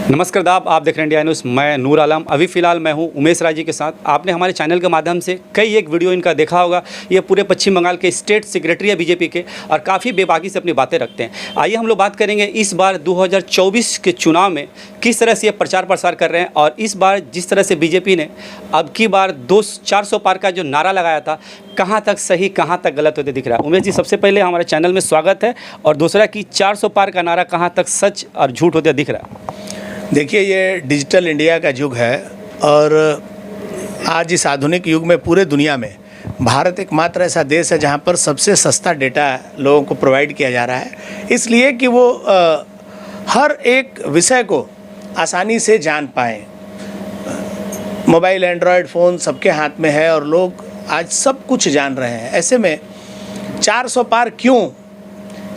नमस्कार दाब, आप देख रहे हैं इंडिया न्यूज़। मैं नूर आलम। अभी फ़िलहाल मैं हूं उमेश राय जी के साथ। आपने हमारे चैनल के माध्यम से कई एक वीडियो इनका देखा होगा। ये पूरे पश्चिम बंगाल के स्टेट सेक्रेटरी है बीजेपी के और काफ़ी बेबाकी से अपनी बातें रखते हैं। आइए हम लोग बात करेंगे इस बार 2024 के चुनाव में किस तरह से ये प्रचार प्रसार कर रहे हैं और इस बार जिस तरह से बीजेपी ने अब की बार 400 पार का जो नारा लगाया था, कहाँ तक सही कहाँ तक गलत होते दिख रहा है। उमेश जी, सबसे पहले हमारे चैनल में स्वागत है। और दूसरा कि 400 पार का नारा कहाँ तक सच और झूठ होते दिख रहा है। देखिए, ये डिजिटल इंडिया का युग है और आज इस आधुनिक युग में पूरे दुनिया में भारत एकमात्र ऐसा देश है जहाँ पर सबसे सस्ता डेटा लोगों को प्रोवाइड किया जा रहा है, इसलिए कि वो हर एक विषय को आसानी से जान पाएँ। मोबाइल, एंड्रॉयड फ़ोन सबके हाथ में है और लोग आज सब कुछ जान रहे हैं। ऐसे में 400 पार क्यों,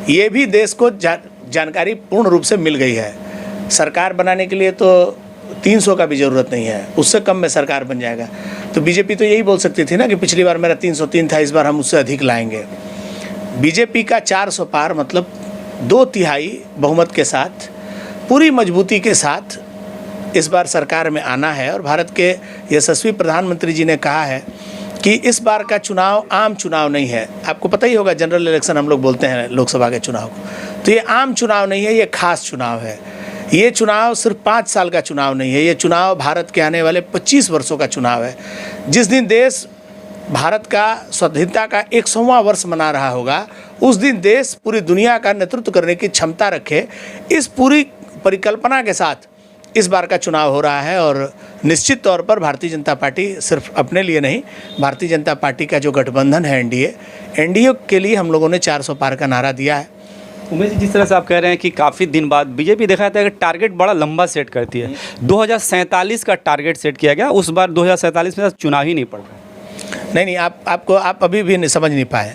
ये भी देश को जानकारी पूर्ण रूप से मिल गई है। सरकार बनाने के लिए तो 300 का भी ज़रूरत नहीं है, उससे कम में सरकार बन जाएगा। तो बीजेपी तो यही बोल सकती थी ना कि पिछली बार मेरा 303 था, इस बार हम उससे अधिक लाएंगे। बीजेपी का 400 पार मतलब 2/3 बहुमत के साथ, पूरी मजबूती के साथ इस बार सरकार में आना है। और भारत के यशस्वी प्रधानमंत्री जी ने कहा है कि इस बार का चुनाव आम चुनाव नहीं है। आपको पता ही होगा, जनरल इलेक्शन हम लोग बोलते हैं लोकसभा के चुनाव को, तो ये आम चुनाव नहीं है, ये खास चुनाव है। ये चुनाव सिर्फ 5 साल का चुनाव नहीं है, ये चुनाव भारत के आने वाले 25 वर्षों का चुनाव है। जिस दिन देश भारत का स्वाधीनता का 100वां वर्ष मना रहा होगा, उस दिन देश पूरी दुनिया का नेतृत्व करने की क्षमता रखे, इस पूरी परिकल्पना के साथ इस बार का चुनाव हो रहा है। और निश्चित तौर पर भारतीय जनता पार्टी सिर्फ अपने लिए नहीं, भारतीय जनता पार्टी का जो गठबंधन है एनडीए के लिए हम लोगों ने 400 पार का नारा दिया है। उमेश जी, जिस तरह से आप कह रहे हैं कि काफ़ी दिन बाद बीजेपी देखा जाता है कि टारगेट बड़ा लंबा सेट करती है। 2047 का टारगेट सेट किया गया, उस बार 2047 में चुनाव ही नहीं पड़ रहा। नहीं, आप अभी भी नहीं समझ नहीं पाए।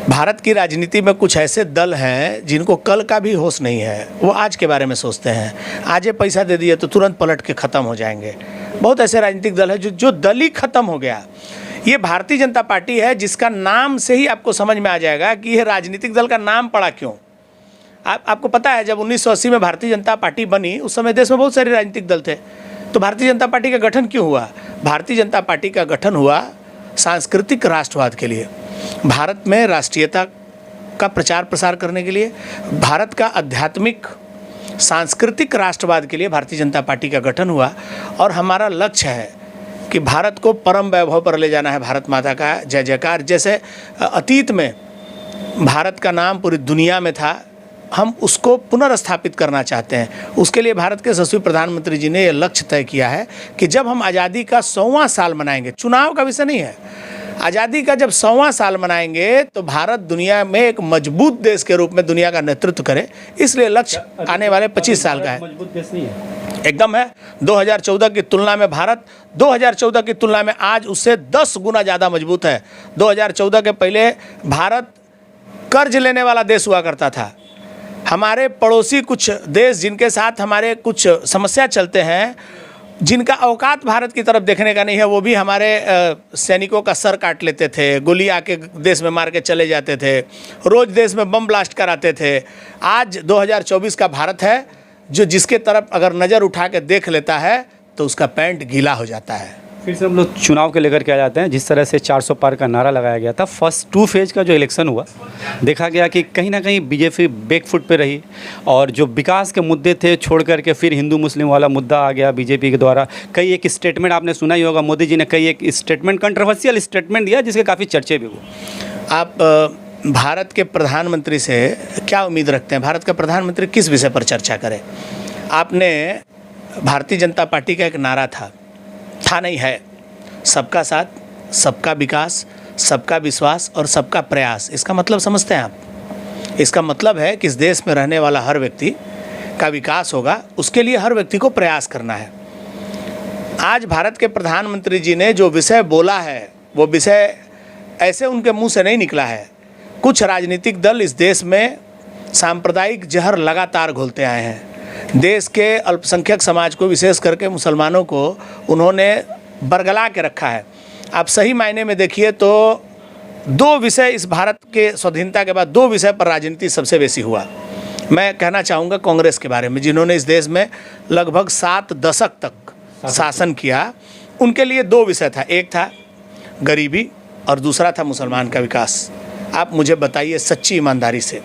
भारत की राजनीति में कुछ ऐसे दल हैं जिनको कल का भी होश नहीं है, वो आज के बारे में सोचते हैं। आज ये पैसा दे दिए तो तुरंत पलट के ख़त्म हो जाएंगे। बहुत ऐसे राजनीतिक दल हैं जो दल ही ख़त्म हो गया। ये भारतीय जनता पार्टी है जिसका नाम से ही आपको समझ में आ जाएगा कि यह राजनीतिक दल का नाम पड़ा क्यों। आपको पता है, जब 1980 में भारतीय जनता पार्टी बनी, उस समय देश में बहुत सारे राजनीतिक दल थे, तो भारतीय जनता पार्टी का गठन क्यों हुआ? भारतीय जनता पार्टी का गठन हुआ सांस्कृतिक राष्ट्रवाद के लिए, भारत में राष्ट्रीयता का प्रचार प्रसार करने के लिए, भारत का आध्यात्मिक सांस्कृतिक राष्ट्रवाद के लिए भारतीय जनता पार्टी का गठन हुआ। और हमारा लक्ष्य है कि भारत को परम वैभव पर ले जाना है, भारत माता का जय जयकार। जैसे अतीत में भारत का नाम पूरी दुनिया में था, हम उसको पुनर्स्थापित करना चाहते हैं। उसके लिए भारत के यशस्वी प्रधानमंत्री जी ने यह लक्ष्य तय किया है कि जब हम आज़ादी का 100वां साल मनाएंगे, चुनाव का विषय नहीं है, आज़ादी का जब 100वां साल मनाएंगे तो भारत दुनिया में एक मजबूत देश के रूप में दुनिया का नेतृत्व करे। इसलिए लक्ष्य आने वाले 25 साल का है। मजबूत देश नहीं है, एकदम है। 2014 की तुलना में भारत 2014 की तुलना में आज उससे 10 गुना ज़्यादा मजबूत है। 2014 के पहले भारत कर्ज लेने वाला देश हुआ करता था। हमारे पड़ोसी कुछ देश जिनके साथ हमारे कुछ समस्या चलते हैं, जिनका औकात भारत की तरफ देखने का नहीं है, वो भी हमारे सैनिकों का सर काट लेते थे, गोली आके देश में मार के चले जाते थे, रोज़ देश में बम ब्लास्ट कराते थे। आज 2024 का भारत है जो जिसके तरफ अगर नज़र उठा के देख लेता है तो उसका पैंट गीला हो जाता है। फिर से हम लोग चुनाव के लेकर के आ जाते हैं। जिस तरह से 400 पार का नारा लगाया गया था, फर्स्ट 2 फेज का जो इलेक्शन हुआ, देखा गया कि कहीं ना कहीं बीजेपी बैकफुट पे रही और जो विकास के मुद्दे थे छोड़ करके फिर हिंदू मुस्लिम वाला मुद्दा आ गया बीजेपी के द्वारा। कई एक स्टेटमेंट आपने सुना ही होगा, मोदी जी ने कई एक स्टेटमेंट, कंट्रोवर्शियल स्टेटमेंट दिया जिसके काफ़ी चर्चे भी हुए। आप भारत के प्रधानमंत्री से क्या उम्मीद रखते हैं? भारत का प्रधानमंत्री किस विषय पर चर्चा करे? आपने भारतीय जनता पार्टी का एक नारा था नहीं है, सबका साथ, सबका विकास, सबका विश्वास और सबका प्रयास। इसका मतलब समझते हैं आप? इसका मतलब है कि इस देश में रहने वाला हर व्यक्ति का विकास होगा, उसके लिए हर व्यक्ति को प्रयास करना है। आज भारत के प्रधानमंत्री जी ने जो विषय बोला है, वो विषय ऐसे उनके मुंह से नहीं निकला है। कुछ राजनीतिक दल इस देश में सांप्रदायिक जहर लगातार घोलते आए हैं। देश के अल्पसंख्यक समाज को, विशेष करके मुसलमानों को, उन्होंने बरगला के रखा है। आप सही मायने में देखिए तो 2 विषय इस भारत के स्वाधीनता के बाद 2 विषय पर राजनीति सबसे बेसी हुआ। मैं कहना चाहूँगा कांग्रेस के बारे में, जिन्होंने इस देश में लगभग 7 दशक तक शासन किया। उनके लिए 2 विषय था, एक था गरीबी और दूसरा था मुसलमान का विकास। आप मुझे बताइए सच्ची ईमानदारी से,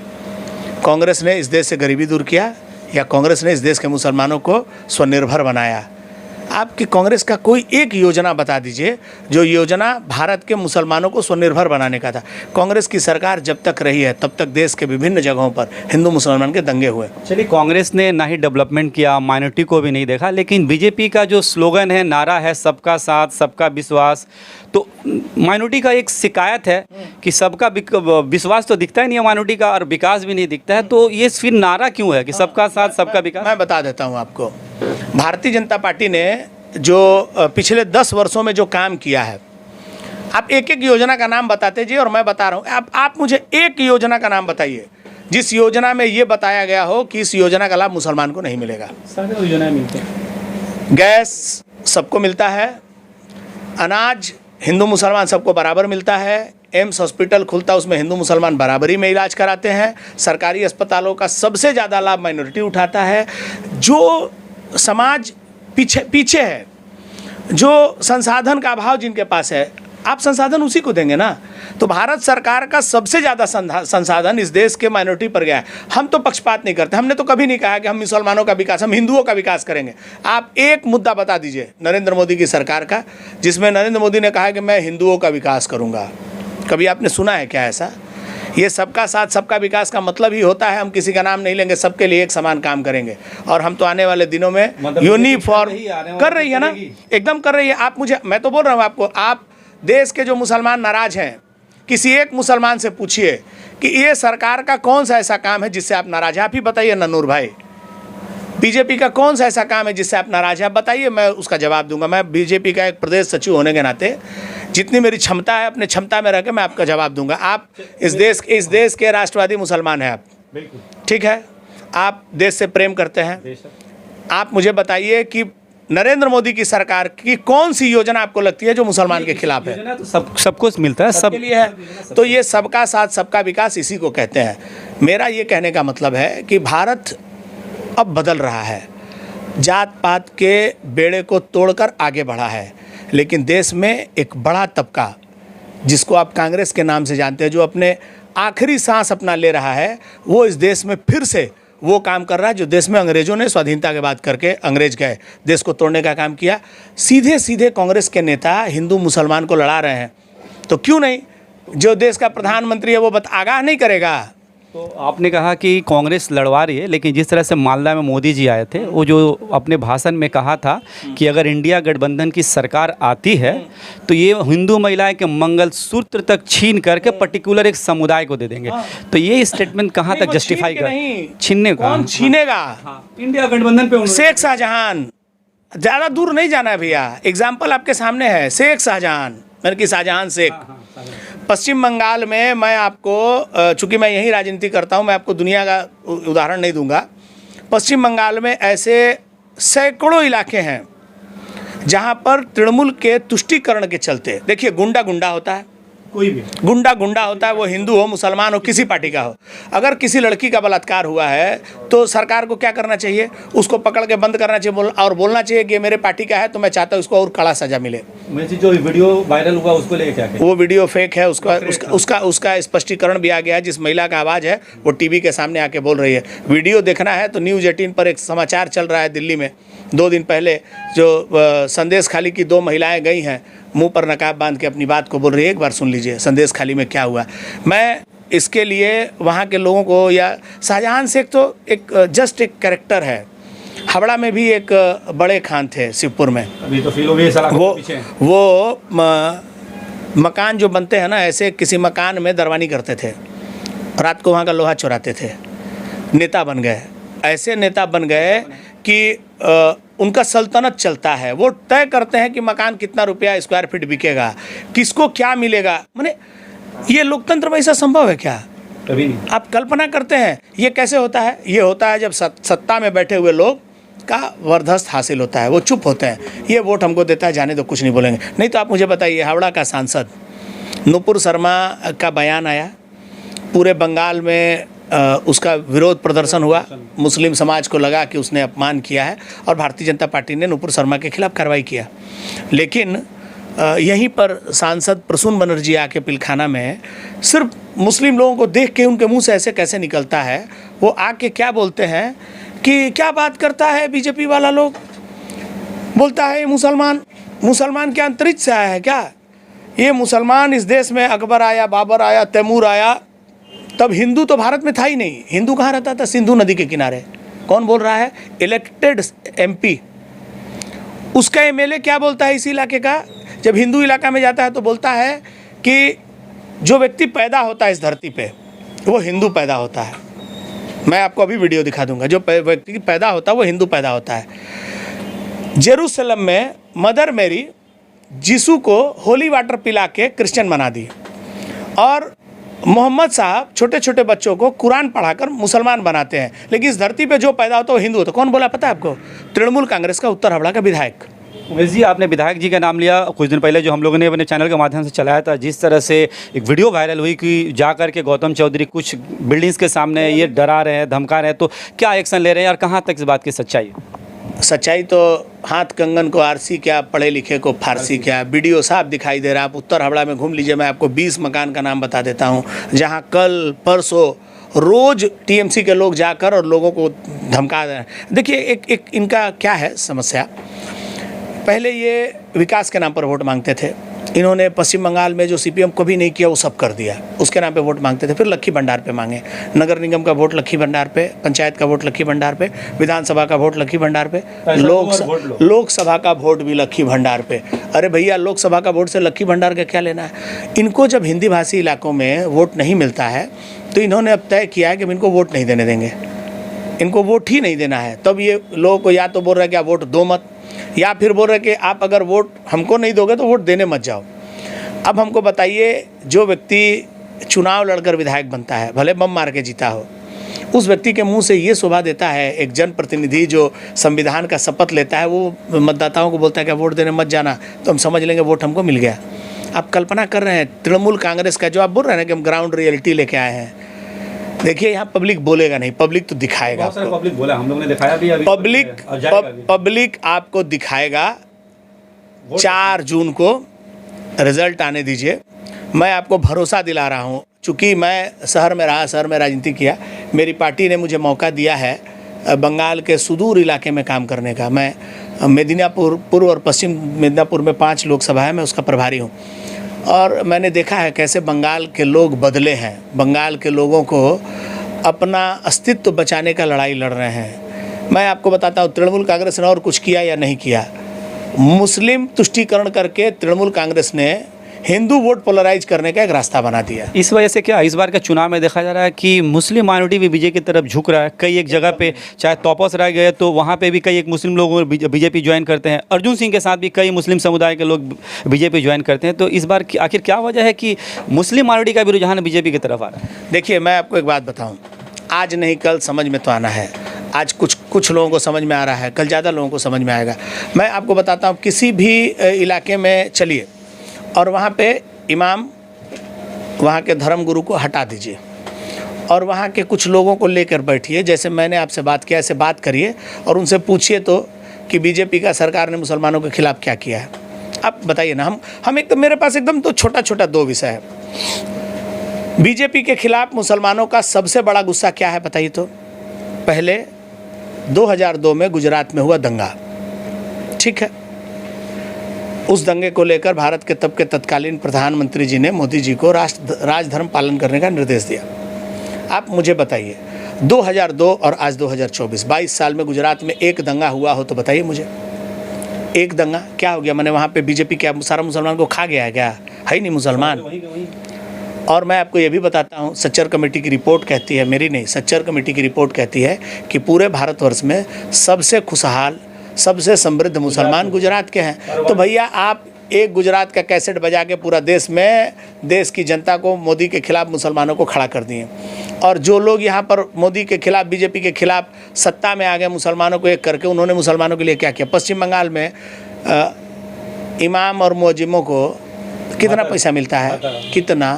कांग्रेस ने इस देश से गरीबी दूर किया या कांग्रेस ने इस देश के मुसलमानों को स्वनिर्भर बनाया? आपकी कांग्रेस का कोई एक योजना बता दीजिए जो योजना भारत के मुसलमानों को स्वनिर्भर बनाने का था। कांग्रेस की सरकार जब तक रही है तब तक देश के विभिन्न जगहों पर हिंदू मुसलमान के दंगे हुए। चलिए, कांग्रेस ने ना ही डेवलपमेंट किया, माइनॉरिटी को भी नहीं देखा, लेकिन बीजेपी का जो स्लोगन है, नारा है सबका साथ सबका विश्वास, तो माइनॉरिटी का एक शिकायत है कि सबका विश्वास तो दिखता ही नहीं है माइनॉरिटी का और विकास भी नहीं दिखता है, तो ये फिर नारा क्यों है कि सबका साथ सबका विकास? मैं बता देता हूँ आपको। भारतीय जनता पार्टी ने जो पिछले 10 वर्षों में जो काम किया है, आप एक एक योजना का नाम बताते जी, और मैं बता रहा हूँ, आप मुझे एक योजना का नाम बताइए जिस योजना में ये बताया गया हो कि इस योजना का लाभ मुसलमान को नहीं मिलेगा। सारी योजनाएं मिलती हैं। गैस सबको मिलता है, अनाज हिंदू मुसलमान सबको बराबर मिलता है, एम्स हॉस्पिटल खुलता है उसमें हिंदू मुसलमान बराबरी में इलाज कराते हैं, सरकारी अस्पतालों का सबसे ज़्यादा लाभ माइनॉरिटी उठाता है। जो समाज पीछे है, जो संसाधन का अभाव जिनके पास है, आप संसाधन उसी को देंगे ना। तो भारत सरकार का सबसे ज़्यादा संसाधन इस देश के माइनॉरिटी पर गया है। हम तो पक्षपात नहीं करते, हमने तो कभी नहीं कहा कि हम मुसलमानों का विकास, हम हिंदुओं का विकास करेंगे। आप एक मुद्दा बता दीजिए नरेंद्र मोदी की सरकार का जिसमें नरेंद्र मोदी ने कहा कि मैं हिंदुओं का विकास करूँगा। कभी आपने सुना है क्या ऐसा? ये सबका साथ सबका विकास का मतलब ही होता है हम किसी का नाम नहीं लेंगे, सबके लिए एक समान काम करेंगे। और हम तो आने वाले दिनों में यूनिफॉर्म कर रही है ना, एकदम कर रही है। आप मुझे, मैं तो बोल रहा हूँ आपको, आप देश के जो मुसलमान नाराज हैं, किसी एक मुसलमान से पूछिए कि ये सरकार का कौन सा ऐसा काम है जिससे आप नाराज हैं। आप ही बताइए ना नूर भाई, बीजेपी का कौन सा ऐसा काम है जिससे आप नाराज हैं? आप बताइए, मैं उसका जवाब दूंगा। मैं बीजेपी का एक प्रदेश सचिव होने के नाते जितनी मेरी क्षमता है, अपने क्षमता में रह के मैं आपका जवाब दूंगा। आप इस देश के राष्ट्रवादी मुसलमान हैं आप, ठीक है, आप देश से प्रेम करते हैं। आप मुझे बताइए कि नरेंद्र मोदी की सरकार की कौन सी योजना आपको लगती है जो मुसलमान के खिलाफ है? तो सबको मिलता है, सबके लिए है। तो ये सबका साथ सबका विकास इसी को कहते हैं। मेरा ये कहने का मतलब है कि भारत अब बदल रहा है, जात पात के बेड़े को तोड़कर आगे बढ़ा है, लेकिन देश में एक बड़ा तबका जिसको आप कांग्रेस के नाम से जानते हैं, जो अपने आखिरी सांस अपना ले रहा है, वो इस देश में फिर से वो काम कर रहा है जो देश में अंग्रेज़ों ने स्वाधीनता के बाद करके, अंग्रेज गए देश को तोड़ने का काम किया। सीधे सीधे कांग्रेस के नेता हिंदू मुसलमान को लड़ा रहे हैं, तो क्यों नहीं जो देश का प्रधानमंत्री है वो आगाह नहीं करेगा? तो आपने कहा कि कांग्रेस लड़वा रही है, लेकिन जिस तरह से मालदा में मोदी जी आए थे, वो जो अपने भाषण में कहा था कि अगर इंडिया गठबंधन की सरकार आती है तो ये हिंदू महिलाएं के मंगलसूत्र तक छीन करके पर्टिकुलर एक समुदाय को दे देंगे। तो ये स्टेटमेंट कहाँ तक जस्टिफाई कर? छीनने का कौन छीनेगा? इंडिया गठबंधन पे शेख शाहजहां, ज़्यादा दूर नहीं जाना है भैया, एग्जाम्पल आपके सामने है। शेख शाहजहां, मैंने कि शाहजहां शेख। पश्चिम बंगाल में, मैं आपको, चूँकि मैं यहीं राजनीति करता हूँ, मैं आपको दुनिया का उदाहरण नहीं दूंगा। पश्चिम बंगाल में ऐसे सैकड़ों इलाके हैं जहाँ पर तृणमूल के तुष्टीकरण के चलते, देखिए गुंडा गुंडा होता है, कोई भी गुंडा होता है, वो हिंदू हो मुसलमान हो किसी पार्टी का हो। अगर किसी लड़की का बलात्कार हुआ है तो सरकार को क्या करना चाहिए? उसको पकड़ के बंद करना चाहिए और बोलना चाहिए कि ये मेरे पार्टी का है तो मैं चाहता हूँ उसको और कड़ा सजा मिले। जो वीडियो वायरल हुआ उसको लेके क्या कहें? वो वीडियो फेक है, उसका स्पष्टीकरण भी आ गया है। जिस महिला का आवाज़ है वो टीवी के सामने आके बोल रही है। वीडियो देखना है तो न्यूज़ 18 पर एक समाचार चल रहा है दिल्ली में 2 दिन पहले, जो संदेश खाली की 2 महिलाएं गई हैं, मुंह पर नकाब बांध के अपनी बात को बोल रही है। एक बार सुन लीजिए संदेश खाली में क्या हुआ। मैं इसके लिए वहाँ के लोगों को, या शाहजहां शेख तो एक जस्ट एक कैरेक्टर है। हावड़ा में भी एक बड़े खान थे, शिवपुर में, अभी तो वो मकान जो बनते हैं ना, ऐसे किसी मकान में दरवानी करते थे, रात को वहाँ का लोहा चुराते थे, नेता बन गए। ऐसे नेता बन गए कि उनका सल्तनत चलता है। वो तय करते हैं कि मकान कितना रुपया स्क्वायर फीट बिकेगा, किसको क्या मिलेगा। माने ये लोकतंत्र में ऐसा संभव है क्या? कभी नहीं। आप कल्पना करते हैं ये कैसे होता है? ये होता है जब सत्ता में बैठे हुए लोग का वर्धस्त हासिल होता है, वो चुप होते हैं, ये वोट हमको देता है, जाने तो कुछ नहीं बोलेंगे। नहीं तो आप मुझे बताइए, हावड़ा का सांसद नुपुर शर्मा का बयान आया, पूरे बंगाल में उसका विरोध प्रदर्शन हुआ। मुस्लिम समाज को लगा कि उसने अपमान किया है और भारतीय जनता पार्टी ने नुपुर शर्मा के खिलाफ कार्रवाई किया। लेकिन यहीं पर सांसद प्रसून बनर्जी आके पिलखाना में सिर्फ मुस्लिम लोगों को देख के उनके मुंह से ऐसे कैसे निकलता है, वो आके क्या बोलते हैं कि क्या बात करता है बीजेपी वाला लोग, बोलता है मुसलमान क्या अंतरिक्ष से आया है क्या? ये मुसलमान इस देश में अकबर आया, बाबर आया, तैमूर आया, तब हिंदू तो भारत में था ही नहीं। हिंदू कहाँ रहता था? सिंधु नदी के किनारे। कौन बोल रहा है? Elected MP. उसका एमएलए क्या बोलता है इसी इलाके का? जब हिंदू इलाका में जाता है तो बोलता है कि जो व्यक्ति पैदा होता है इस धरती पे वो हिंदू पैदा होता है। मैं आपको अभी वीडियो दिखा दूंगा। जो व्यक्ति पैदा होता है वो हिंदू पैदा होता है। जेरूसलम में मदर मेरी यीशु को होली वाटर पिला के क्रिश्चियन बना दी और मोहम्मद साहब छोटे छोटे बच्चों को कुरान पढ़ाकर मुसलमान बनाते हैं, लेकिन इस धरती पे जो पैदा होता है वो हिंदू होता है। कौन बोला पता है आपको? तृणमूल कांग्रेस का उत्तर हावड़ा का विधायक। उमेश जी, आपने विधायक जी का नाम लिया। कुछ दिन पहले जो हम लोगों ने अपने चैनल के माध्यम से चलाया था, जिस तरह से एक वीडियो वायरल हुई कि जा कर के गौतम चौधरी कुछ बिल्डिंग्स के सामने ये डरा रहे हैं, धमका रहे हैं, तो क्या एक्शन ले रहे हैं और कहाँ तक इस बात की सच्चाई है? सच्चाई तो हाथ कंगन को आरसी क्या, पढ़े लिखे को फारसी क्या। वीडियो साफ दिखाई दे रहा है। आप उत्तर हावड़ा में घूम लीजिए, मैं आपको 20 मकान का नाम बता देता हूँ जहाँ कल परसों रोज़ टीएमसी के लोग जाकर और लोगों को धमका रहे हैं। देखिए एक इनका क्या है समस्या। पहले ये विकास के नाम पर वोट मांगते थे। इन्होंने पश्चिम बंगाल में जो सीपीएम को भी नहीं किया वो सब कर दिया, उसके नाम पे वोट मांगते थे। फिर लक्की भंडार पे मांगे, नगर निगम का वोट लक्की भंडार पे, पंचायत का वोट लक्की भंडार पे, विधानसभा का वोट लक्की भंडार पे, लोकसभा का वोट भी लक्की भंडार पे। अरे भैया, लोकसभा का वोट से लक्की भंडार का क्या लेना है? इनको जब हिंदी भाषी इलाकों में वोट नहीं मिलता है तो इन्होंने अब तय किया है कि इनको वोट नहीं देने देंगे, इनको वोट ही नहीं देना है। तब ये लोगों को या तो बोल रहा है कि आप वोट दो मत, या फिर बोल रहे कि आप अगर वोट हमको नहीं दोगे तो वोट देने मत जाओ। अब हमको बताइए, जो व्यक्ति चुनाव लड़कर विधायक बनता है, भले बम मार के जीता हो, उस व्यक्ति के मुंह से ये शोभा देता है एक जनप्रतिनिधि जो संविधान का शपथ लेता है, वो मतदाताओं को बोलता है कि वोट देने मत जाना, तो हम समझ लेंगे वोट हमको मिल गया। आप कल्पना कर रहे हैं तृणमूल कांग्रेस का, जो आप बोल रहे हैं ना कि हम ग्राउंड रियलिटी लेके आए हैं। देखिए, यहाँ पब्लिक बोलेगा नहीं, पब्लिक तो दिखाएगा। पब्लिक बोला, हम लोगों ने दिखाया भी अभी। पब्लिक आपको दिखाएगा। 4 जून को रिजल्ट आने दीजिए। मैं आपको भरोसा दिला रहा हूँ, चूँकि मैं शहर में रहा, शहर में राजनीति किया, मेरी पार्टी ने मुझे मौका दिया है बंगाल के सुदूर इलाके में काम करने का। मैं मेदिनीपुर पूर्व और पश्चिम मेदिनीपुर में 5 लोकसभा है, मैं उसका प्रभारी हूँ। और मैंने देखा है कैसे बंगाल के लोग बदले हैं, बंगाल के लोगों को अपना अस्तित्व बचाने का लड़ाई लड़ रहे हैं। मैं आपको बताता हूँ, तृणमूल कांग्रेस ने और कुछ किया या नहीं किया। मुस्लिम तुष्टीकरण करके तृणमूल कांग्रेस ने हिंदू वोट पोलराइज करने का एक रास्ता बना दिया। इस वजह से क्या इस बार का चुनाव में देखा जा रहा है कि मुस्लिम माइनॉरिटी भी बीजेपी की तरफ झुक रहा है। कई एक जगह पे चाहे तोपस रह गए तो वहाँ पे भी कई एक मुस्लिम लोग बीजेपी ज्वाइन करते हैं। अर्जुन सिंह के साथ भी कई मुस्लिम समुदाय के लोग बीजेपी ज्वाइन करते हैं। तो इस बार आखिर क्या वजह है कि मुस्लिम माइनॉरिटी का भी रुझान बीजेपी की तरफ आ रहा है? देखिए, मैं आपको एक बात बताऊँ, आज नहीं कल समझ में तो आना है। आज कुछ लोगों को समझ में आ रहा है, कल ज़्यादा लोगों को समझ में आएगा। मैं आपको बताता हूँ, किसी भी इलाके में चलिए और वहाँ पे इमाम, वहाँ के धर्मगुरु को हटा दीजिए और वहाँ के कुछ लोगों को लेकर बैठिए, जैसे मैंने आपसे बात किया ऐसे बात करिए और उनसे पूछिए तो कि बीजेपी का सरकार ने मुसलमानों के खिलाफ क्या किया है। आप बताइए ना। हम एक तो मेरे पास एकदम तो छोटा 2 विषय है। बीजेपी के खिलाफ मुसलमानों का सबसे बड़ा गुस्सा क्या है बताइए तो? पहले 2002 में गुजरात में हुआ दंगा, ठीक है। उस दंगे को लेकर भारत के तब के तत्कालीन प्रधानमंत्री जी ने मोदी जी को राजधर्म पालन करने का निर्देश दिया। आप मुझे बताइए, 2002 और आज 2024, 22 साल में गुजरात में एक दंगा हुआ हो तो बताइए मुझे। एक दंगा क्या हो गया? मैंने वहाँ पे बीजेपी क्या सारा मुसलमान को खा गया है क्या? है ही नहीं मुसलमान। और मैं आपको ये भी बताता हूँ, सच्चर कमेटी की रिपोर्ट कहती है, मेरी नहीं, सच्चर कमेटी की रिपोर्ट कहती है कि पूरे भारतवर्ष में सबसे खुशहाल, सबसे समृद्ध मुसलमान गुजरात के हैं। तो भैया, आप एक गुजरात का कैसेट बजा के पूरा देश में देश की जनता को मोदी के खिलाफ, मुसलमानों को खड़ा कर दिए। और जो लोग यहाँ पर मोदी के खिलाफ, बीजेपी के खिलाफ सत्ता में आ गए, मुसलमानों को एक करके, उन्होंने मुसलमानों के लिए क्या किया? पश्चिम बंगाल में इमाम और मुअज्जिमों को कितना पैसा मिलता है? कितना?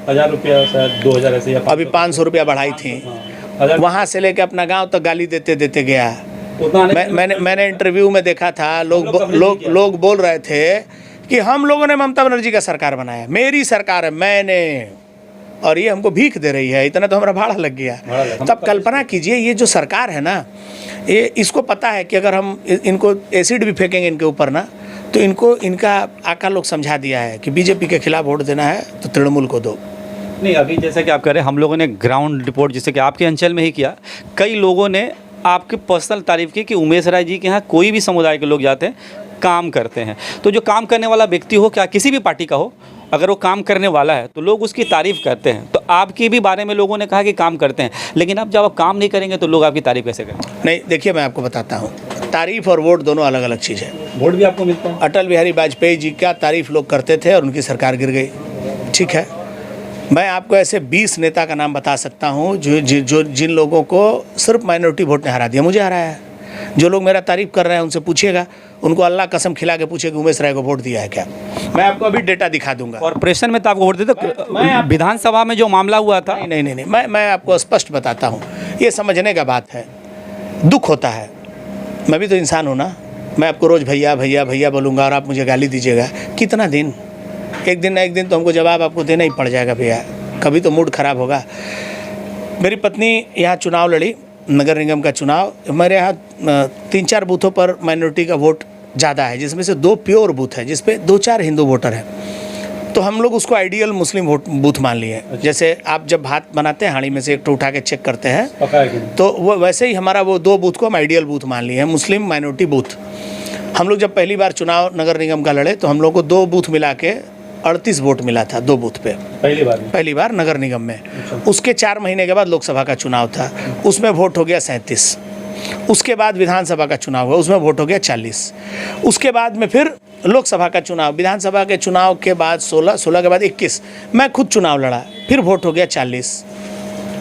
1000 रुपया शायद 2000 ऐसे या अभी 500 रुपया बढ़ाई थी। 1000 वहाँ से लेके अपना गांव तक गाली देते देते गया। उतना नहीं। मैंने इंटरव्यू में देखा था, लोग बोल रहे थे कि हम लोगों ने ममता बनर्जी का सरकार बनाया, मेरी सरकार है, मैंने, और ये हमको भीख दे रही है, इतना तो हमारा भाड़ा लग गया। तब कल्पना कीजिए, ये जो सरकार है ना, ये इसको पता है कि अगर हम इनको एसिड भी फेंकेंगे इनके ऊपर ना, तो इनका आका लोग समझा दिया है कि बीजेपी के खिलाफ वोट देना है तो तृणमूल को दो। नहीं, अभी जैसा कि आप कह रहे हैं, हम लोगों ने ग्राउंड रिपोर्ट जैसे कि आपके अंचल में ही किया, कई लोगों ने आपकी पर्सनल तारीफ की कि उमेश राय जी के यहाँ कोई भी समुदाय के लोग जाते हैं, काम करते हैं। तो जो काम करने वाला व्यक्ति हो, क्या किसी भी पार्टी का हो, अगर वो काम करने वाला है तो लोग उसकी तारीफ़ करते हैं। तो आपके भी बारे में लोगों ने कहा कि काम करते हैं, लेकिन अब जब आप काम नहीं करेंगे तो लोग आपकी तारीफ़ कैसे करें? नहीं, देखिए मैं आपको बताता हूँ, तारीफ और वोट दोनों अलग अलग चीज़ है। वोट भी आपको मिलता है। अटल बिहारी वाजपेयी जी का तारीफ लोग करते थे और उनकी सरकार गिर गई, ठीक है। मैं आपको ऐसे 20 नेता का नाम बता सकता हूँ जो जिन लोगों को सिर्फ माइनॉरिटी वोट ने हरा दिया, मुझे हराया है। जो लोग मेरा तारीफ कर रहे हैं उनसे पूछिएगा, उनको अल्लाह कसम खिला के पूछे कि उमेश राय को वोट दिया है क्या। मैं आपको अभी डेटा दिखा दूंगा। कॉर्पोरेशन में तो आपको वोट देते, विधानसभा में जो मामला हुआ था। नहीं, मैं आपको स्पष्ट बताता हूँ, ये समझने का बात है। दुख होता है, मैं भी तो इंसान हूँ ना, मैं आपको रोज़ भैया भैया भैया बोलूँगा और आप मुझे गाली दीजिएगा, कितना दिन? एक दिन ना एक दिन तो हमको जवाब आपको देना ही पड़ जाएगा भैया, कभी तो मूड ख़राब होगा। मेरी पत्नी यहाँ चुनाव लड़ी, नगर निगम का चुनाव। हमारे यहाँ 3-4 बूथों पर माइनॉरिटी का वोट ज़्यादा है, जिसमें से 2 प्योर बूथ है, जिस पे 2-4 हिंदू वोटर हैं। तो हम लोग उसको आइडियल मुस्लिम वोट बूथ मान लिए। जैसे आप जब भात बनाते हैं, हांडी में से एक तो उठा के चेक करते हैं, तो वो वैसे ही हमारा वो 2 बूथ को हम आइडियल बूथ मान लिए हैं, मुस्लिम माइनॉरिटी बूथ। हम लोग जब पहली बार चुनाव नगर निगम का लड़े तो हम लोग को 2 बूथ मिला के 38 वोट मिला था, 2 बूथ पे, पहली बार नगर निगम में। उसके 4 महीने के बाद लोकसभा का चुनाव था, उसमें वोट हो गया 37। उसके बाद विधानसभा का चुनाव हुआ, उसमें वोट हो गया 40। उसके बाद में फिर लोकसभा का चुनाव, विधानसभा के चुनाव के बाद 16 के बाद 21, मैं खुद चुनाव लड़ा, फिर वोट हो गया 40।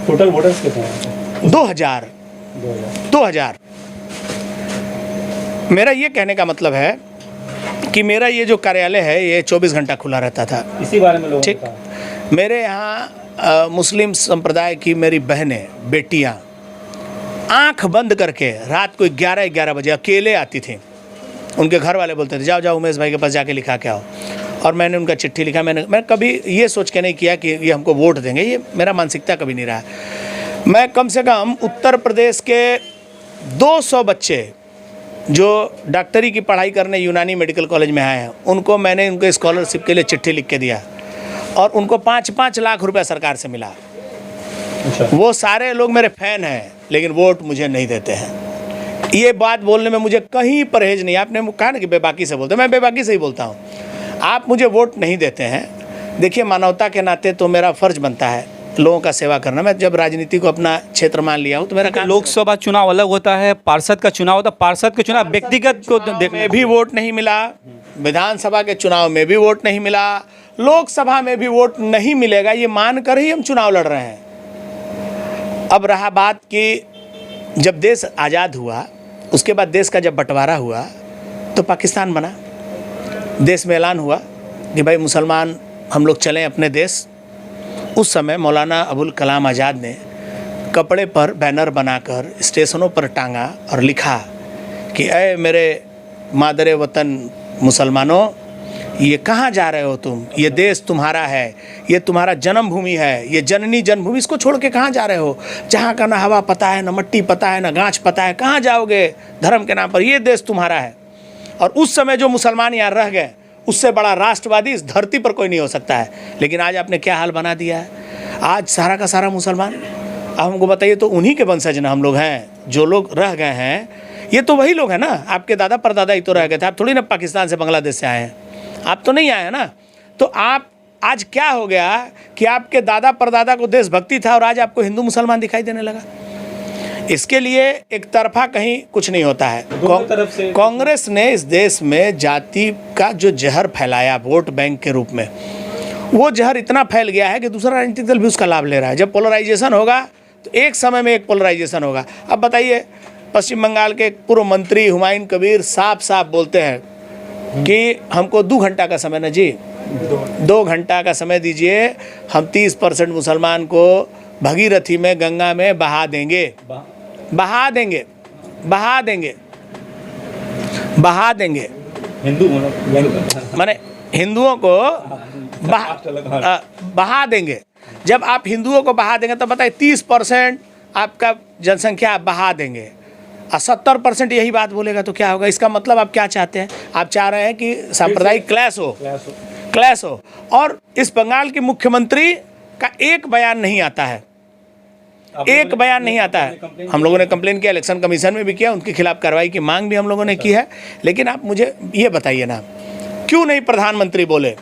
टोटल वोटर्स कितने हैं? 2000। मेरा ये कहने का मतलब है कि मेरा ये जो कार्यालय है ये 24 घंटा खुला रहता था। इसी बारे में लोग, ठीक, मेरे यहाँ मुस्लिम संप्रदाय की मेरी बहनें, बेटियाँ आंख बंद करके रात को 11 बजे अकेले आती थीं। उनके घर वाले बोलते थे जाओ जाओ उमेश भाई के पास जाके लिखा के आओ, और मैंने उनका चिट्ठी लिखा। मैं कभी ये सोच के नहीं किया कि ये हमको वोट देंगे, ये मेरा मानसिकता कभी नहीं रहा। मैं कम से कम उत्तर प्रदेश के 200 बच्चे जो डॉक्टरी की पढ़ाई करने यूनानी मेडिकल कॉलेज में आए हैं, उनको मैंने उनके स्कॉलरशिप के लिए चिट्ठी लिख के दिया, और उनको 5-5 लाख रुपया सरकार से मिला। वो सारे लोग मेरे फैन हैं, लेकिन वोट मुझे नहीं देते हैं। ये बात बोलने में मुझे कहीं परहेज नहीं। आपने कहा ना कि बेबाकी से बोलते, मैं बेबाकी से ही बोलता हूँ। आप मुझे वोट नहीं देते हैं, देखिए मानवता के नाते तो मेरा फ़र्ज़ बनता है लोगों का सेवा करना। मैं जब राजनीति को अपना क्षेत्र मान लिया हूँ तो मेरा काम, लोकसभा चुनाव अलग होता है, पार्षद का चुनाव होता है। पार्षद का चुनाव व्यक्तिगत को देखने में भी वोट नहीं मिला, विधानसभा के चुनाव में भी वोट नहीं मिला, लोकसभा में भी वोट नहीं मिलेगा, ये मान कर ही हम चुनाव लड़ रहे हैं। अब रहा बात कि जब देश आज़ाद हुआ, उसके बाद देश का जब बंटवारा हुआ तो पाकिस्तान बना। देश में ऐलान हुआ कि भाई मुसलमान हम लोग चलें अपने देश। उस समय मौलाना अबुल कलाम आज़ाद ने कपड़े पर बैनर बनाकर स्टेशनों पर टांगा और लिखा कि ऐ मेरे मादरे वतन मुसलमानों, ये कहाँ जा रहे हो तुम? ये देश तुम्हारा है, ये तुम्हारा जन्मभूमि है, ये जननी जन्मभूमि, इसको छोड़ के कहाँ जा रहे हो? जहाँ का ना हवा पता है, ना मट्टी पता है, ना गांच पता है, कहाँ जाओगे धर्म के नाम पर? ये देश तुम्हारा है। और उस समय जो मुसलमान यहाँ रह गए, उससे बड़ा राष्ट्रवादी इस धरती पर कोई नहीं हो सकता है। लेकिन आज आपने क्या हाल बना दिया है? आज सारा का सारा मुसलमान। अब हमको बताइए, तो उन्हीं के वंशज ना हम लोग हैं, जो लोग रह गए हैं ये तो वही लोग हैं ना। आपके दादा परदादा ही तो रह गए थे, आप थोड़ी ना पाकिस्तान से बांग्लादेश से आए हैं, आप तो नहीं आए हैं ना। तो आप आज क्या हो गया कि आपके दादा परदादा को देशभक्ति था और आज आपको हिंदू मुसलमान दिखाई देने लगा? इसके लिए एक तरफा कहीं कुछ नहीं होता है। कांग्रेस ने इस देश में जाति का जो जहर फैलाया वोट बैंक के रूप में, वो जहर इतना फैल गया है कि दूसरा राजनीतिक दल भी उसका लाभ ले रहा है। जब पोलराइजेशन होगा तो एक समय में एक पोलराइजेशन होगा। अब बताइए, पश्चिम बंगाल के एक पूर्व मंत्री हुमायूं कबीर साफ साफ बोलते हैं कि हमको 2 घंटा का समय ना जी, 2 घंटा का समय दीजिए, हम 30% मुसलमान को भगीरथी में, गंगा में बहा देंगे, बहा देंगे, बहा देंगे, बहा देंगे। माने हिंदुओं को बहा देंगे। जब आप हिंदुओं को बहा देंगे तो बताइए 30% आपका जनसंख्या बहा देंगे और 70% यही बात बोलेगा तो क्या होगा? इसका मतलब आप क्या चाहते हैं? आप चाह रहे हैं कि सांप्रदायिक क्लैश हो। और इस बंगाल के मुख्यमंत्री का एक बयान नहीं आता है, एक बयान नहीं आता है। हम लोगों ने कंप्लेन किया, इलेक्शन कमीशन में भी किया, उनके खिलाफ कार्रवाई की मांग भी हम लोगों ने की है। लेकिन आप मुझे ये बताइए ना, क्यों नहीं प्रधानमंत्री बोले?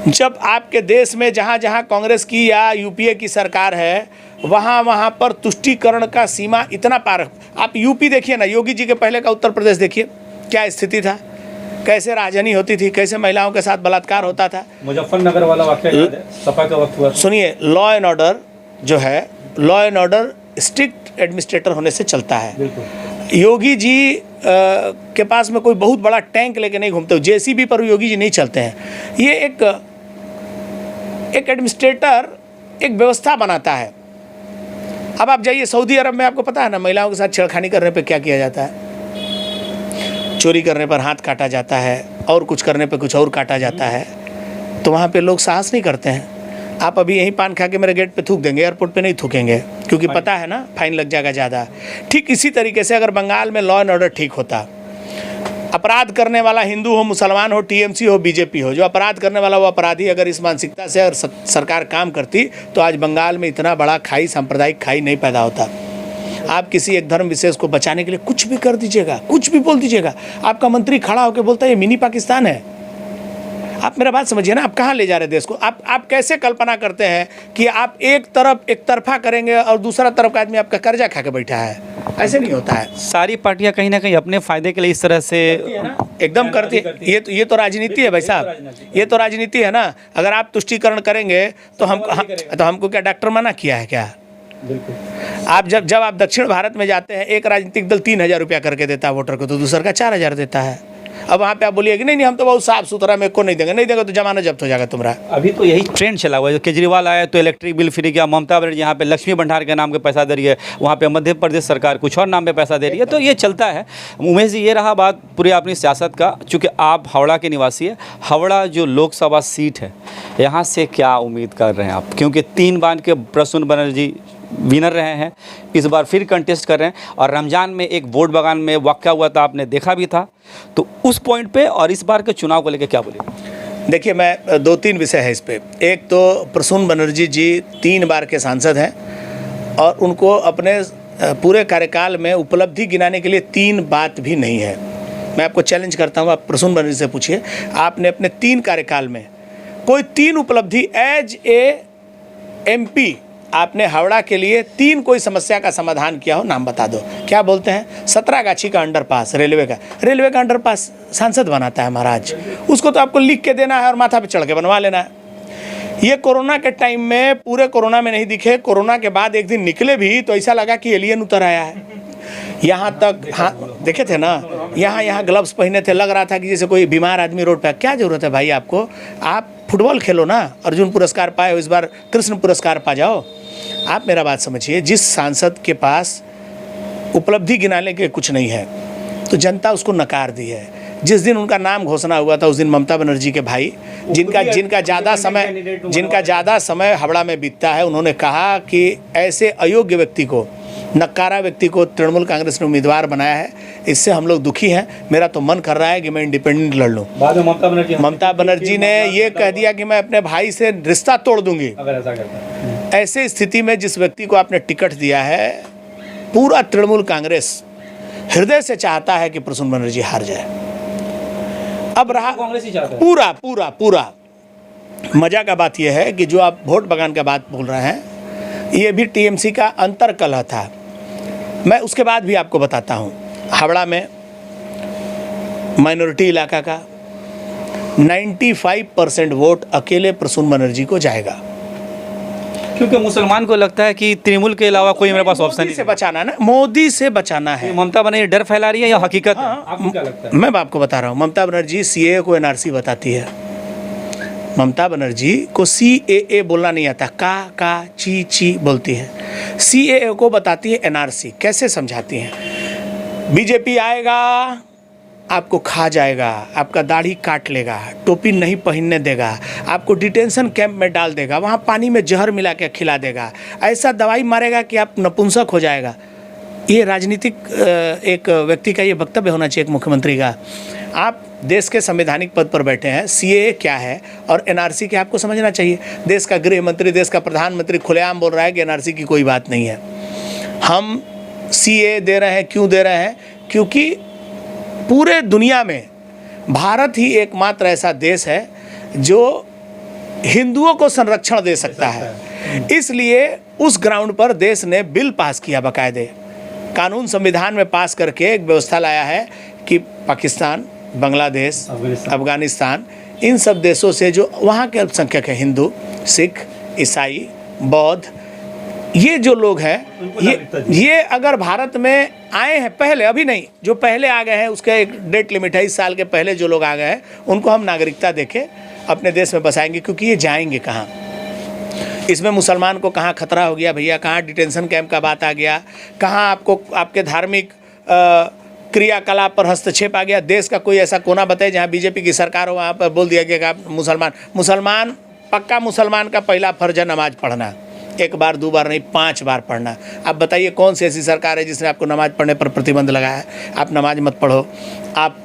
जब आपके देश में जहाँ जहाँ कांग्रेस की या यूपीए की सरकार है, वहाँ पर तुष्टीकरण का सीमा इतना पार। आप यूपी देखिए ना, योगी जी के पहले का उत्तर प्रदेश देखिए, क्या स्थिति था, कैसे राजधानी होती थी, कैसे महिलाओं के साथ बलात्कार होता था। मुजफ्फरनगर वाला वाकया याद है, सपा का वक्त हुआ। सुनिए, लॉ एंड ऑर्डर जो है, law and order strict administrator होने से चलता है। योगी जी के पास में कोई बहुत बड़ा टैंक लेके नहीं घूमते, जेसीबी पर योगी जी नहीं चलते हैं। ये एक एडमिनिस्ट्रेटर एक व्यवस्था बनाता है। अब आप जाइए सऊदी अरब में, आपको पता है ना महिलाओं के साथ छेड़खानी करने पे क्या किया जाता है? चोरी करने पर हाथ काटा जाता है और कुछ करने पे कुछ और काटा जाता है। तो वहाँ पे लोग साहस नहीं करते हैं। आप अभी यहीं पान खा के मेरे गेट पे थूक देंगे, एयरपोर्ट पे नहीं थूकेंगे, क्योंकि पता है ना फाइन लग जाएगा ज़्यादा। ठीक इसी तरीके से अगर बंगाल में लॉ एंड ऑर्डर ठीक होता, अपराध करने वाला हिंदू हो, मुसलमान हो, टीएमसी हो, बीजेपी हो, जो अपराध करने वाला वो अपराधी अगर इस मानसिकता से अगर सरकार काम करती तो आज बंगाल में इतना बड़ा खाई, सांप्रदायिक खाई नहीं पैदा होता। आप किसी एक धर्म विशेष को बचाने के लिए कुछ भी कर दीजिएगा, कुछ भी बोल दीजिएगा, आपका मंत्री खड़ा होकर बोलता है ये मिनी पाकिस्तान है। आप मेरा बात समझिए ना, आप कहाँ ले जा रहे हैं देश को? आप कैसे कल्पना करते हैं कि आप एक तरफा करेंगे और दूसरा तरफ का आदमी आपका कर्जा खा के बैठा है? ऐसे नहीं होता है। सारी पार्टियां कहीं ना कहीं अपने फायदे के लिए इस तरह से एकदम करती है। ये तो राजनीति है भाई साहब, ये तो राजनीति है ना। अगर आप तुष्टीकरण करेंगे तो हमको क्या डॉक्टर मना किया है क्या? आप जब आप दक्षिण भारत में जाते हैं, एक राजनीतिक दल 3,000 रुपया करके देता है वोटर को, तो दूसरा का 4,000 देता है। अब वहाँ पे आप बोलिए कि नहीं हम तो बहुत साफ सुथरा, मेरे को नहीं देंगे तो जमाना जब्त हो जाएगा तुम्हारा। अभी तो यही ट्रेंड चला हुआ है। केजरीवाल आया तो इलेक्ट्रिक बिल फ्री किया, ममता बनर्जी यहाँ पे लक्ष्मी भंडार के नाम के पैसा दे रही है, वहाँ पे मध्य प्रदेश सरकार कुछ और नाम पे पैसा दे रही है। तो ये चलता है। उमेश जी, ये रहा बात पूरी अपनी सियासत का। चूँकि आप हावड़ा के निवासी है, हावड़ा जो लोकसभा सीट है, यहाँ से क्या उम्मीद कर रहे हैं आप? क्योंकि 3 बार के प्रसून बनर्जी विनर रहे हैं, इस बार फिर कंटेस्ट कर रहे हैं। और रमज़ान में एक वोट बागान में वाक़या हुआ था, आपने देखा भी था। तो उस पॉइंट पे और इस बार के चुनाव को लेकर क्या बोलिए? देखिए, मैं 2-3 विषय है इस पे। एक तो प्रसून बनर्जी जी 3 बार के सांसद हैं और उनको अपने पूरे कार्यकाल में उपलब्धि गिनाने के लिए 3 बात भी नहीं है। मैं आपको चैलेंज करता हूँ, आप प्रसून बनर्जी से पूछिए, आपने अपने 3 कार्यकाल में कोई 3 उपलब्धि एज ए MP आपने हावड़ा के लिए 3 कोई समस्या का समाधान किया हो, नाम बता दो। क्या बोलते हैं? 17गाछी का अंडरपास, रेलवे का अंडरपास सांसद बनाता है महाराज, उसको तो आपको लिख के देना है और माथा पे चढ़ के बनवा लेना है। ये कोरोना के टाइम में, पूरे कोरोना में नहीं दिखे, कोरोना के बाद एक दिन निकले भी तो ऐसा लगा कि एलियन उतर आया है। यहाँ तक, हाँ देखे थे ना, यहाँ ग्लव्स पहने थे, लग रहा था कि जैसे कोई बीमार आदमी रोड पे। क्या जरूरत है भाई आपको? आप फुटबॉल खेलो ना, अर्जुन पुरस्कार पाए हो, इस बार कृष्ण पुरस्कार पा जाओ। आप मेरा बात समझिए, जिस सांसद के पास उपलब्धि गिनाने के कुछ नहीं है तो जनता उसको नकार दी है। जिस दिन उनका नाम घोषणा हुआ था उस दिन ममता बनर्जी के भाई, जिनका ज़्यादा समय हावड़ा में बीतता है, उन्होंने कहा कि ऐसे अयोग्य व्यक्ति को, नकारा व्यक्ति को तृणमूल कांग्रेस ने उम्मीदवार बनाया है, इससे हम लोग दुखी हैं। मेरा तो मन कर रहा है कि मैं इंडिपेंडेंट लड़ लूँ। बाद में ममता बनर्जी ने ये कह दिया कि मैं अपने भाई से रिश्ता तोड़ दूंगी। अगर ऐसा करता है, ऐसे स्थिति में जिस व्यक्ति को आपने टिकट दिया है, पूरा तृणमूल कांग्रेस हृदय से चाहता है कि प्रसून बनर्जी हार जाए। अब रहा कांग्रेस ही चाहता है पूरा मजा का बात यह है कि जो आप वोट बागान का बात बोल रहे हैं, ये भी टीएमसी का अंतरकलह था। मैं उसके बाद भी आपको बताता हूँ, हावड़ा में माइनॉरिटी इलाका का 95% वोट अकेले प्रसून बनर्जी को जाएगा। क्योंकि मुसलमान को लगता है कि तृणमूल के अलावा कोई मेरे पास ऑप्शन मोदी से बचाना ना, मोदी से बचाना है। ममता बनर्जी डर फैला रही है या हकीकत है? आपको क्या लगता है? मैं आपको बता रहा हूँ, ममता बनर्जी सीएए को एनआरसी बताती है। ममता बनर्जी को सीएए बोलना नहीं आता, का ची ची बोलती है। सीएए को बताती है एनआरसी। कैसे समझाती हैं? बीजेपी आएगा, आपको खा जाएगा, आपका दाढ़ी काट लेगा, टोपी नहीं पहनने देगा, आपको डिटेंशन कैंप में डाल देगा, वहाँ पानी में जहर मिला के खिला देगा, ऐसा दवाई मारेगा कि आप नपुंसक हो जाएगा। ये राजनीतिक एक व्यक्ति का ये वक्तव्य होना चाहिए, एक मुख्यमंत्री का। आप देश के संवैधानिक पद पर बैठे हैं, सीएए क्या है और एनआरसी क्या आपको समझना चाहिए। देश का गृह मंत्री, देश का प्रधानमंत्री खुलेआम बोल रहा है कि एनआरसी की कोई बात नहीं है। हम सीएए दे रहे हैं, क्यों दे रहे हैं? क्योंकि पूरे दुनिया में भारत ही एकमात्र ऐसा देश है जो हिंदुओं को संरक्षण दे सकता है। इसलिए उस ग्राउंड पर देश ने बिल पास किया, बाकायदे कानून संविधान में पास करके एक व्यवस्था लाया है कि पाकिस्तान, बांग्लादेश, अफगानिस्तान, इन सब देशों से जो वहाँ के अल्पसंख्यक हैं, हिंदू, सिख, ईसाई, बौद्ध, ये जो लोग हैं, ये अगर भारत में आए हैं पहले, अभी नहीं, जो पहले आ गए हैं उसका एक डेट लिमिट है, इस साल के पहले जो लोग आ गए हैं उनको हम नागरिकता देके अपने देश में बसाएंगे। क्योंकि ये जाएंगे कहाँ? इसमें मुसलमान को कहाँ खतरा हो गया भैया, कहाँ डिटेंशन कैंप का बात आ गया, कहाँ आपको आपके धार्मिक क्रियाकलाप पर हस्तक्षेप आ गया। देश का कोई ऐसा कोना बताए जहाँ बीजेपी की सरकार हो, वहाँ पर बोल दिया गया कि आप मुसलमान पक्का मुसलमान का पहला फर्ज है नमाज पढ़ना, एक बार दो बार नहीं 5 बार पढ़ना। आप बताइए कौन सी ऐसी सरकार है जिसने आपको नमाज पढ़ने पर प्रतिबंध लगाया है? आप नमाज मत पढ़ो, आप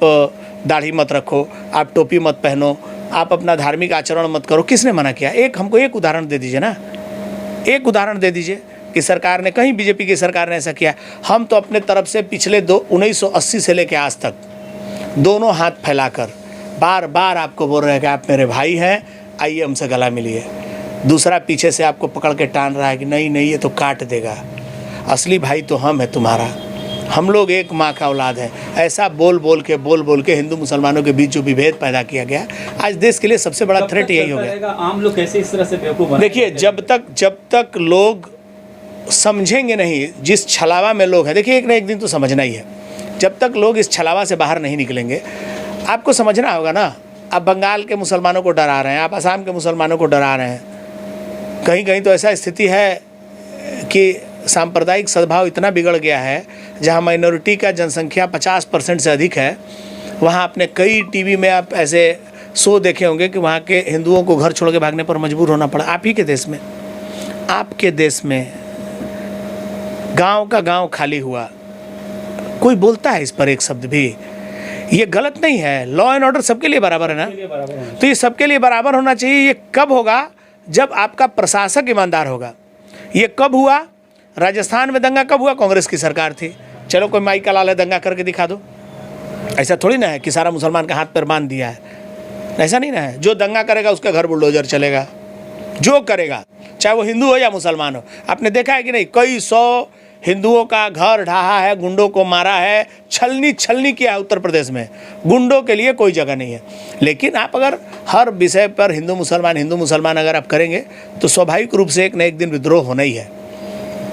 दाढ़ी मत रखो, आप टोपी मत पहनो, आप अपना धार्मिक आचरण मत करो। किसने मना किया? हमको एक उदाहरण दे दीजिए ना, एक उदाहरण दे दीजिए कि सरकार ने, कहीं बीजेपी की सरकार ने ऐसा किया। हम तो अपने तरफ से पिछले 1980 से लेकर आज तक दोनों हाथ फैलाकर बार बार आपको बोल रहे हैं कि आप मेरे भाई हैं, आइए हमसे गला मिलिए। दूसरा पीछे से आपको पकड़ के टान रहा है कि नहीं नहीं ये तो काट देगा, असली भाई तो हम है तुम्हारा, हम लोग एक माँ का औलाद है। ऐसा बोल बोल के हिंदू मुसलमानों के बीच जो विभेद पैदा किया गया, आज देश के लिए सबसे बड़ा थ्रेट यही हो गया। आम लोग कैसे इस तरह से बेवकूफ बने? देखिए, जब तक लोग समझेंगे नहीं, जिस छलावा में लोग हैं, देखिए एक ना एक दिन तो समझना ही है। जब तक लोग इस छलावा से बाहर नहीं निकलेंगे, आपको समझना होगा ना। आप बंगाल के मुसलमानों को डरा रहे हैं, आप असम के मुसलमानों को डरा रहे हैं, कहीं कहीं तो ऐसा स्थिति है कि सांप्रदायिक सद्भाव इतना बिगड़ गया है, जहां माइनॉरिटी का जनसंख्या 50% से अधिक है, वहां आपने कई टीवी में आप ऐसे शो देखे होंगे कि वहां के हिंदुओं को घर छोड़ के भागने पर मजबूर होना पड़ा। आप ही के देश में, आपके देश में गांव का गांव खाली हुआ, कोई बोलता है इस पर एक शब्द भी? ये गलत नहीं है, लॉ एंड ऑर्डर सबके लिए बराबर है ना, तो ये सबके लिए बराबर होना चाहिए। ये कब होगा? जब आपका प्रशासक ईमानदार होगा। ये कब हुआ? राजस्थान में दंगा कब हुआ? कांग्रेस की सरकार थी। चलो कोई माई का लाल है, दंगा करके दिखा दो। ऐसा थोड़ी ना है कि सारा मुसलमान का हाथ पैर बांध दिया है, ऐसा नहीं ना है। जो दंगा करेगा उसका घर बुलडोजर चलेगा, जो करेगा, चाहे वो हिंदू हो या मुसलमान हो। आपने देखा है कि नहीं, कई 100 हिंदुओं का घर ढहा है, गुंडों को मारा है, छलनी किया है उत्तर प्रदेश में। गुंडों के लिए कोई जगह नहीं है। लेकिन आप अगर हर विषय पर हिंदू मुसलमान अगर आप करेंगे तो स्वाभाविक रूप से एक न एक दिन विद्रोह होना ही है।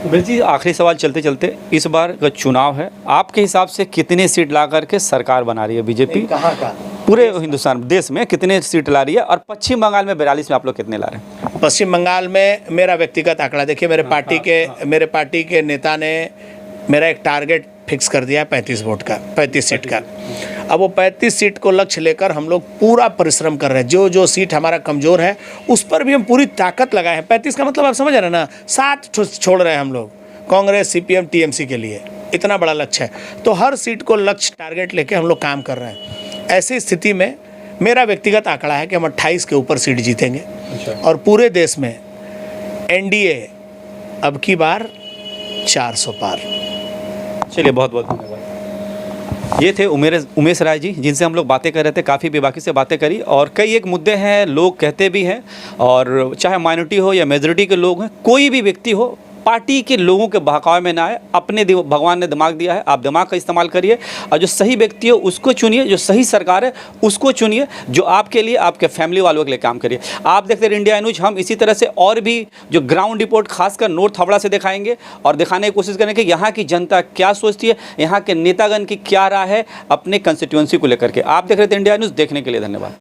जी, आखिरी सवाल चलते चलते, इस बार का चुनाव है, आपके हिसाब से कितने सीट ला करके सरकार बना रही है बीजेपी? कहाँ का? पूरे हिंदुस्तान देश में कितने सीट ला रही है? और पश्चिम बंगाल में 42 में आप लोग कितने ला रहे हैं? पश्चिम बंगाल में मेरा व्यक्तिगत आंकड़ा देखिए, मेरे पार्टी के नेता ने मेरा एक टारगेट फिक्स कर दिया 35 वोट का, 35 सीट का। अब वो 35 सीट को लक्ष्य लेकर हम लोग पूरा परिश्रम कर रहे हैं। जो जो सीट हमारा कमज़ोर है उस पर भी हम पूरी ताकत लगाए हैं। 35 का मतलब आप समझ रहे हैं ना, 7 छोड़ रहे हैं हम लोग कांग्रेस, सीपीएम, टीएमसी के लिए। इतना बड़ा लक्ष्य है, तो हर सीट को लक्ष्य टारगेट लेके हम लोग काम कर रहे हैं। ऐसी स्थिति में मेरा व्यक्तिगत आंकड़ा है कि हम 28 के ऊपर सीट जीतेंगे। और पूरे देश में एनडीए अब की बार 400 पार। चलिए, बहुत बहुत धन्यवाद। ये थे उमेश राय जी, जिनसे हम लोग बातें कर रहे थे, काफ़ी बेबाकी से बातें करी। और कई एक मुद्दे हैं, लोग कहते भी हैं, और चाहे माइनॉरिटी हो या मेजॉरिटी के लोग हैं, कोई भी व्यक्ति हो, पार्टी के लोगों के बहकावे में ना आए। अपने भगवान ने दिमाग दिया है, आप दिमाग का इस्तेमाल करिए और जो सही व्यक्ति हो उसको चुनिए, जो सही सरकार है उसको चुनिए, जो आपके लिए, आपके फैमिली वालों के लिए काम करिए। आप देखते रहिए इंडिया न्यूज। हम इसी तरह से और भी जो ग्राउंड रिपोर्ट खासकर नॉर्थ हावड़ा से दिखाएंगे और दिखाने की कोशिश करेंगे कि यहाँ की जनता क्या सोचती है, यहाँ के नेतागण की क्या राय है अपने कंस्टिट्यूएंसी को लेकर के। आप देख रहे थे इंडिया न्यूज़, देखने के लिए धन्यवाद।